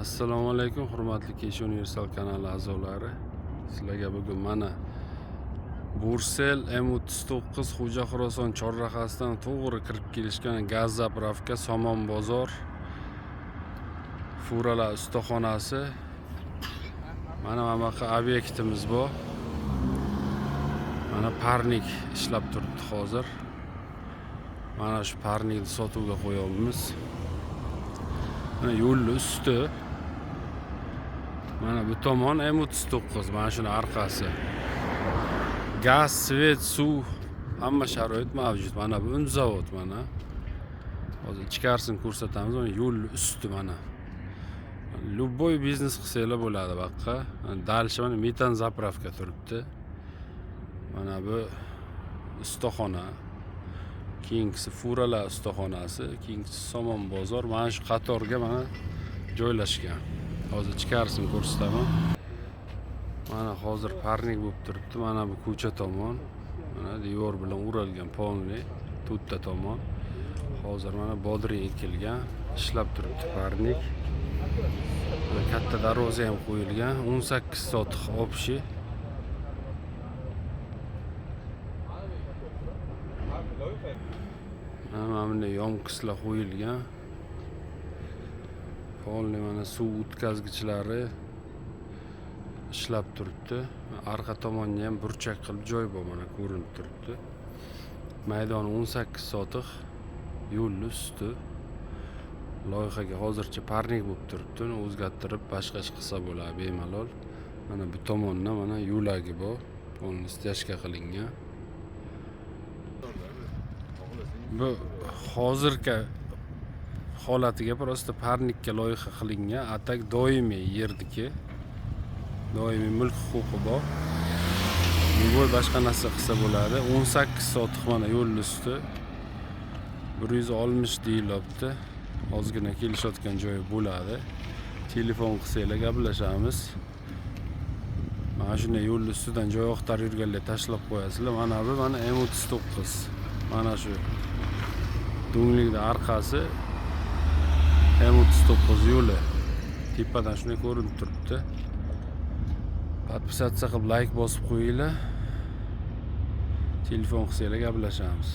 Assalomu alaykum, hurmatli Kesh Universal kanali a'zolari. Sizlarga bugun mana Bursel M39 Xo'ja Xuroson chorrahasidan to'g'ri kirib kelishgan gaz zapravka Somon bozor Furalar ustaxonasi. Mana bunaqa obyektimiz bor. Mana parnik ishlab turibdi hozir. Mana shu parnikni sotuvga qo'yamiz. Mana yo'l usti. Mana bu tomon M39, mana shuni arqasi. Gaz, svet, suv, hamma sharoit mavjud. Mana bu un zavod mana. Hozir ichkarisini ko'rsatamiz. Mana yo'l usti mana. Любой biznes qilsanglar bo'ladi bu yoqqa. Dalshi mana metan zapravka turibdi. Mana bu ustaxona. Keyingisi Furalar ustaxonasi, keyingisi Somon bozor. Mana shu qatorga mana joylashgan. Hozir ichkarisini ko'rsataman. Mana hozir parnik bo'lib turibdi. Mana bu ko'cha tomon. Mana devor bilan o'ralgan polni to'rtta tomon. Hozir mana bodring ekilgan, ishlab turibdi parnik. Katta darvoza ham qo'yilgan. 18 sotix общий. Mana bunda yomkislar qo'yilgan. Polni mana suv o'tkazgichlari ishlab turibdi. Arqa tomonga ham burchak qilib joy bor, mana ko'rinib turibdi. Maydoni 18 sotix, yo'l usti. Loyihaga hozircha parnik bo'lib turibdi. Uni o'zgartirib boshqa ish qilsa bo'ladi bemalol. Mana bu tomonda mana yo'lagi bor. Polni stяжка qilingan. Bu hozirgi holatiga prosta parnikka loyiha qilingan. Atak doimiy yerdiki. Doimiy mulk huquqi bor. Bu boshqa narsa qilsa bo'ladi. 18 sotix mana yo'l usti. 160 deyilyapti. Ozgina kelishayotgan joyi bo'ladi. Telefon qilsanglar gaplashamiz. Mana shunday yo'l ustidan joy oqtarib yurganlar tashlab qo'yasizlar. Mana bu mana M39. Mana shu do'nglikda arqasi M39 yo'li. Tepadan shunday ko'rinib turibdi. Podpisatsiya qilib like bosib qo'yinglar. Telefon qilsanglar gaplashamiz.